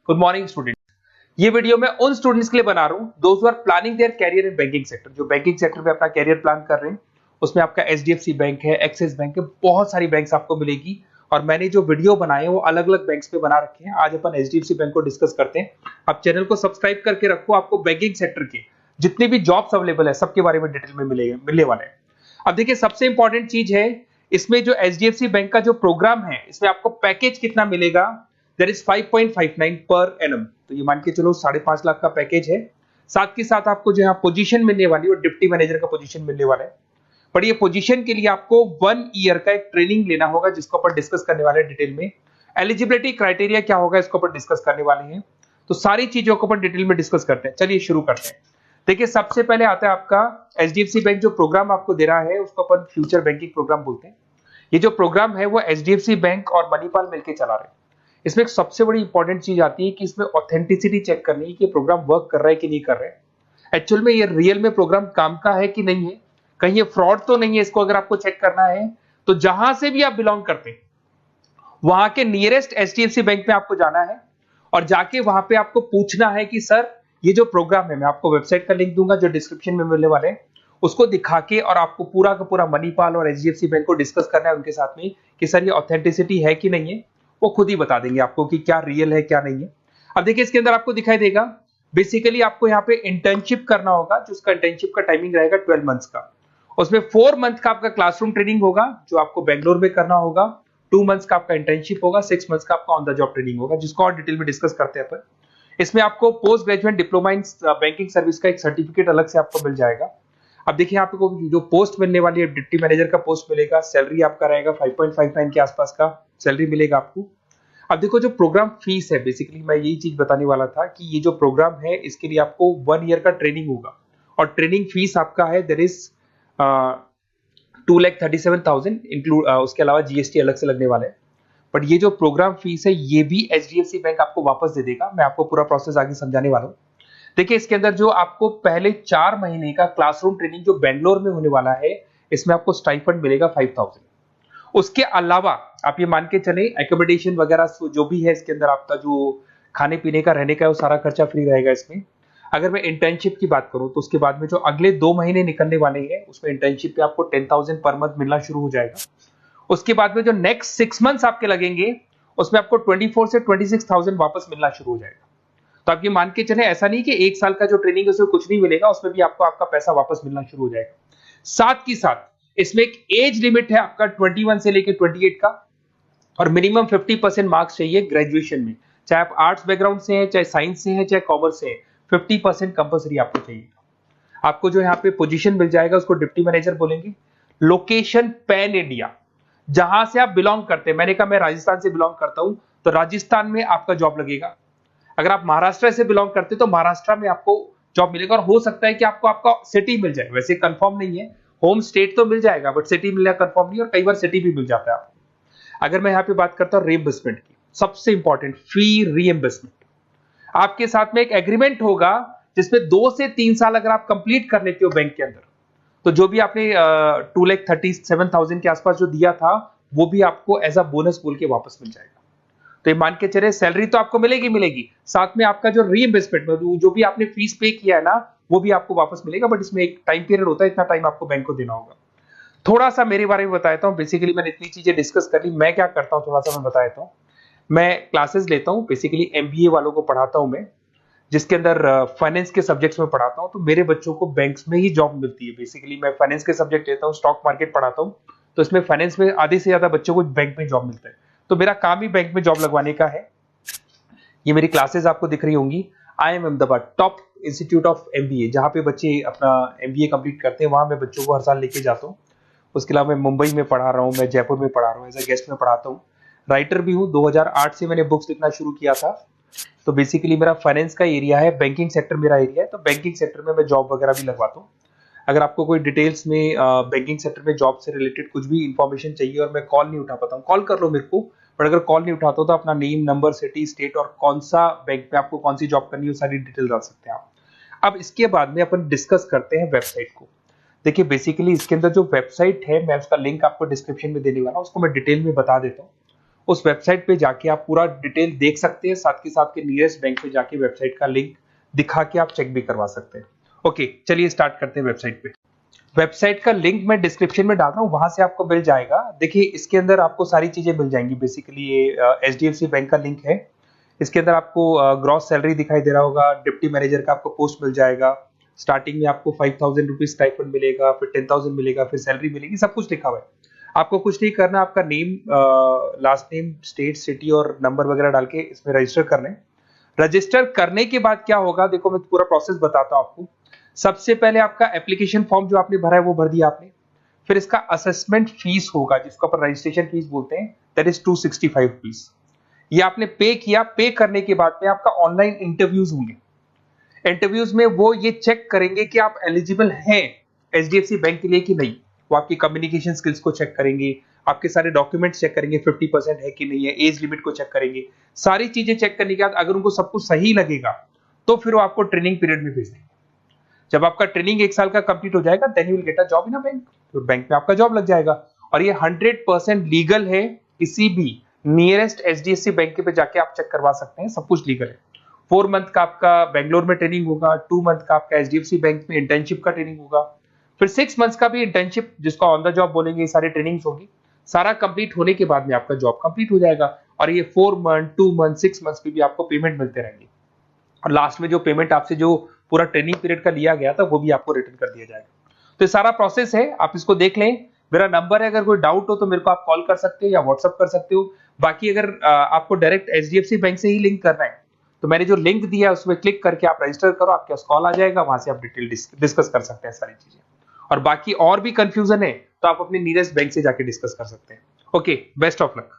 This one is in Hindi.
Good morning student. ये वीडियो मैं उन स्टूडेंट्स के लिए बना रहा हूं those who are planning their career in banking sector, जो बैंकिंग सेक्टर में अपना कैरियर प्लान कर रहे हैं। उसमें आपका एचडीएफसी बैंक है, एक्सिस बैंक है, बहुत सारी बैंक्स आपको मिलेगी और मैंने जो वीडियो बनाए वो अलग अलग बैंक्स पे बना रखे हैं। आज अपन एचडीएफसी बैंक को डिस्कस करते हैं। आप चैनल को सब्सक्राइब करके रखो, आपको बैंकिंग सेक्टर के जितने भी जॉब्स अवेलेबल है सबके बारे में डिटेल में मिलने वाले हैं। अब देखिए, सबसे इंपॉर्टेंट चीज है इसमें जो एचडीएफसी बैंक का जो प्रोग्राम है, इसमें आपको पैकेज कितना मिलेगा, दैट इज 5.59 पर एनम। तो ये मान के चलो 5.5 लाख का पैकेज है। साथ के साथ आपको जो है पोजीशन मिलने वाली है, डिप्टी मैनेजर का पोजीशन मिलने वाला है। पर ये पोजीशन के लिए आपको 1 ईयर का एक ट्रेनिंग लेना होगा, जिसको अपन डिस्कस करने वाले हैं डिटेल में। एलिजिबिलिटी क्राइटेरिया क्या होगा, इसको अपन डिस्कस करने वाले हैं। तो सारी चीजों को अपन डिटेल में डिस्कस करते हैं। चलिए शुरू करते हैं। देखिए, सबसे पहले आता है आपका एचडीएफसी बैंक जो प्रोग्राम आपको दे रहा है, उसको अपन फ्यूचर बैंकिंग प्रोग्राम बोलते हैं। ये जो प्रोग्राम है वो एचडीएफसी बैंक और मणिपाल मिलकर चला रहे हैं। इसमें एक सबसे बड़ी इंपॉर्टेंट चीज आती है कि इसमें ऑथेंटिसिटी चेक करनी है कि प्रोग्राम वर्क कर रहा है कि नहीं कर रहा है। एक्चुअल में ये रियल में प्रोग्राम काम का है कि नहीं है, कहीं ये फ्रॉड तो नहीं है। इसको अगर आपको चेक करना है तो जहां से भी आप बिलोंग करते हैं वहां के नियरेस्ट एचडीएफसी बैंक में आपको जाना है और जाके वहां पे आपको पूछना है कि सर ये जो प्रोग्राम है, मैं आपको वेबसाइट का लिंक दूंगा जो डिस्क्रिप्शन में मिलने वाले हैं, उसको दिखा के और आपको पूरा का पूरा मणिपाल और एचडीएफसी बैंक को डिस्कस करना है उनके साथ में कि सर ये ऑथेंटिसिटी है कि नहीं है। वो खुद ही बता देंगे आपको कि क्या रियल है क्या नहीं है। अब देखिए, इसके अंदर आपको दिखाई देगा बेसिकली आपको यहाँ पे इंटर्नशिप करना होगा, जिसका इंटर्नशिप का टाइमिंग रहेगा 12 मंथ्स का। उसमें 4 मंथ का आपका क्लासरूम ट्रेनिंग होगा जो आपको बेंगलोर में करना होगा। 2 मंथ्स का आपका इंटर्नशिप होगा, 6 मंथ्स का आपका ऑन द जॉब ट्रेनिंग होगा, जिसको और डिटेल में डिस्कस करते हैं अपन। इसमें आपको post graduate diploma in banking service का एक सर्टिफिकेट अलग से आपको मिल जाएगा। अब देखिए, आपको जो पोस्ट मिलने वाली है, डिप्टी मैनेजर का पोस्ट मिलेगा। सैलरी आपका रहेगा 5.59 के आसपास का सैलरी मिलेगा आपको। अब देखो, जो प्रोग्राम फीस है, बेसिकली मैं यही चीज बताने वाला था कि ये जो प्रोग्राम है इसके लिए आपको 1 ईयर का ट्रेनिंग होगा और ट्रेनिंग फीस आपका है देयर इज 2,37,000 इंक्लूड, उसके अलावा जीएसटी अलग से लगने वाला है। बट ये जो प्रोग्राम फीस है ये भी एचडीएफसी बैंक आपको वापस दे देगा। मैं आपको पूरा प्रोसेस आगे समझाने वाला हूँ। देखिए, इसके अंदर जो आपको पहले 4 महीने का क्लासरूम ट्रेनिंग जो बेंगलोर में होने वाला है, इसमें आपको स्टाइपेंड मिलेगा 5,000। उसके अलावा आप ये मान के चले एकोमोडेशन वगैरह जो भी है इसके अंदर, आपका जो खाने पीने का रहने का है वो सारा खर्चा फ्री रहेगा इसमें। अगर मैं इंटर्नशिप की बात करूं तो उसके बाद में जो अगले 2 महीने निकलने वाले हैं उसमें इंटर्नशिप पे आपको 10,000 पर मंथ मिलना शुरू हो जाएगा। उसके बाद में जो नेक्स्ट 6 मंथ्स आपके लगेंगे उसमें आपको 24 से 26,000 वापस मिलना शुरू हो जाएगा। तो आप ये मान के चले, ऐसा नहीं कि 1 साल का जो ट्रेनिंग है उसमें कुछ नहीं मिलेगा, उसमें भी आपको आपका पैसा वापस मिलना शुरू हो जाएगा। साथ ही साथ इसमें एक एज लिमिट है आपका 21 से लेकर 28 का और मिनिमम 50% मार्क्स चाहिए ग्रेजुएशन में, चाहे आप आर्ट्स बैकग्राउंड से हैं, चाहे साइंस से हैं, चाहे कॉमर्स से हैं। 50% कंपल्सरी आपको चाहिए। आपको जो यहाँ पे पोजीशन मिल जाएगा उसको डिप्टी मैनेजर बोलेंगे। लोकेशन पैन इंडिया, जहां से आप बिलोंग करते हैं। मैंने कहा मैं राजस्थान से बिलोंग करता हूं तो राजस्थान में आपका जॉब लगेगा। अगर आप महाराष्ट्र से बिलोंग करते हैं तो महाराष्ट्र में आपको जॉब मिलेगा और हो सकता है कि आपको आपका सिटी मिल जाए। वैसे कंफर्म नहीं है, होम स्टेट तो मिल जाएगा बट सिटी मिलना कंफर्म नहीं, और कई बार सिटी भी मिल जाता है आपको। अगर मैं यहाँ पे बात करता हूँ रीइंबर्समेंट की, सबसे इंपॉर्टेंट फी रीइंबर्समेंट। आपके साथ में एक एग्रीमेंट होगा जिसमें 2 से 3 साल अगर आप कंप्लीट कर लेते हो बैंक के अंदर, तो जो भी आपने 2,37,000 के आसपास जो दिया था वो भी आपको एज अ बोनस बोल के वापस मिल जाएगा। तो ये मान के चले, सैलरी तो आपको मिलेगी, साथ में आपका जो रीइंबर्समेंट में जो भी आपने फीस पे किया है ना वो भी आपको वापस मिलेगा। बट इसमें एक टाइम पीरियड होता है, इतना टाइम आपको बैंक को देना होगा। थोड़ा सा मेरे बारे में बताता हूँ। बेसिकली मैंने इतनी चीजें डिस्कस कर ली, मैं क्या करता हूँ थोड़ा सा मैं बता देता हूँ। मैं क्लासेस लेता हूँ, बेसिकली एमबीए वालों को पढ़ाता हूँ मैं, जिसके अंदर फाइनेंस के सब्जेक्ट्स में पढ़ाता हूँ। तो मेरे बच्चों को बैंक्स में ही जॉब मिलती है। बेसिकली मैं फाइनेंस के सब्जेक्ट लेता हूँ, स्टॉक मार्केट पढ़ाता हूँ, तो इसमें फाइनेंस में आधे से ज्यादा बच्चों को बैंक में जॉब मिलता है। तो मेरा काम ही बैंक में जॉब लगवाने का है। ये मेरी क्लासेस आपको दिख रही होंगी। I am Ahmedabad top institute of MBA, जहां पे बच्चे अपना एमबीए कंप्लीट करते हैं, वहां मैं बच्चों को हर साल लेके जाता हूँ। उसके अलावा मैं मुंबई में पढ़ा रहा हूँ, मैं जयपुर में पढ़ा रहा हूँ, एज अ गेस्ट में पढ़ाता हूँ। राइटर भी हूँ, 2008 से मैंने बुक्स लिखना शुरू किया था। तो बेसिकली मेरा फाइनेंस का एरिया है, बैंकिंग सेक्टर मेरा एरिया है, तो बैंकिंग सेक्टर में मैं जॉब वगैरह भी लगवाता हूँ। अगर आपको कोई डिटेल्स में बैंकिंग सेक्टर में जॉब से रिलेटेड कुछ भी इंफॉर्मेशन चाहिए और मैं कॉल नहीं उठा पाता हूँ, कॉल कर लो मेरे को। बट अगर कॉल नहीं उठाता तो अपना नेम, नंबर, सिटी, स्टेट और कौन सा बैंक में आपको कौन सी जॉब करनी है वो सारी डिटेल डाल सकते हैं आप। अब इसके बाद में अपन डिस्कस करते हैं वेबसाइट को। देखिए, बेसिकली इसके अंदर जो वेबसाइट है मैं उसका लिंक आपको डिस्क्रिप्शन में देने वाला हूँ, उसको मैं डिटेल में बता देता हूँ। उस वेबसाइट पे जाके आप पूरा डिटेल देख सकते हैं, साथ के साथ के नियरेस्ट बैंक पे जाके वेबसाइट का लिंक दिखा के आप चेक भी करवा सकते हैं। ओके, चलिए स्टार्ट करते हैं वेबसाइट पे। वेबसाइट का लिंक मैं डिस्क्रिप्शन में डाल रहा हूँ, वहां से आपको मिल जाएगा। देखिए इसके अंदर आपको सारी चीजें मिल जाएंगी। बेसिकली ये एचडीएफसी बैंक का लिंक है। इसके अंदर आपको ग्रॉस सैलरी दिखाई दे रहा होगा, डिप्टी मैनेजर का आपको पोस्ट मिल जाएगा। स्टार्टिंग में आपको 5,000 रुपीज स्टाइपेंड मिलेगा, फिर 10,000 मिलेगा, फिर सैलरी मिलेगी, सब कुछ लिखा हुआ है। आपको कुछ नहीं करना, आपका name, last name, state, city और नंबर वगैरह डाल के इसमें रजिस्टर करना है। रजिस्टर करने के बाद क्या होगा, देखो मैं पूरा प्रोसेस बताता हूं आपको। सबसे पहले आपका एप्लीकेशन फॉर्म जो आपने भरा है वो भर दिया आपने। फिर इसका असेसमेंट फीस होगा, जिसको अपन रजिस्ट्रेशन फीस बोलते हैं, दैट इज 265 रुपीज। ये आपने पे किया। पे करने के बाद में आपका ऑनलाइन इंटरव्यूज होंगे। इंटरव्यूज में वो ये चेक करेंगे कि आप एलिजिबल हैं एचडीएफसी बैंक के लिए कि नहीं। वो आपकी कम्युनिकेशन स्किल्स को चेक करेंगे, आपके सारे डॉक्यूमेंट्स चेक करेंगे, 50% है कि नहीं है, एज लिमिट को चेक करेंगे। सारी चीजें चेक करने के बाद अगर उनको सब कुछ सही लगेगा तो फिर वो आपको ट्रेनिंग पीरियड में भेज देंगे। जब आपका ट्रेनिंग 1 साल का कंप्लीट हो जाएगा, then you will get a job in a bank. तो बैंक में आपका जॉब लग जाएगा। और ये 100% लीगल है। किसी भी नियरेस्ट एचडीएफसी बैंक पे जाके आप चेक करवा सकते हैं, सब कुछ लीगल है। 4 मंथ का आपका बेंगलोर में ट्रेनिंग होगा, 2 मंथ का आपका एचडीएफसी बैंक में इंटर्नशिप का ट्रेनिंग होगा, फिर 6 मंथ्स का भी इंटर्नशिप, जिसको ऑन द जॉब बोलेंगे, सारी ट्रेनिंग्स होगी। सारा कंप्लीट होने के बाद में आपका जॉब कंप्लीट हो जाएगा। और ये 4 मंथ, 2 मंथ, 6 मंथ्स पे भी आपको पेमेंट मिलते रहेंगे। और लास्ट में जो पेमेंट आपसे जो पूरा ट्रेनिंग पीरियड का लिया गया था वो भी आपको रिटर्न कर दिया जाएगा। तो ये सारा प्रोसेस है, आप इसको देख लें। मेरा नंबर है, अगर कोई डाउट हो तो मेरे को आप कॉल कर सकते हो या व्हाट्सअप कर सकते हो। बाकी अगर आपको डायरेक्ट एचडीएफसी बैंक से ही लिंक करना है तो मैंने जो लिंक दिया है उसमें क्लिक करके आप रजिस्टर करो, आपके पास कॉल आ जाएगा, वहां से आप डिटेल डिस्कस कर सकते हैं सारी चीजें। और बाकी और भी कंफ्यूजन है तो आप अपने नियरेस्ट बैंक से जाके डिस्कस कर सकते हैं। Okay, best of luck.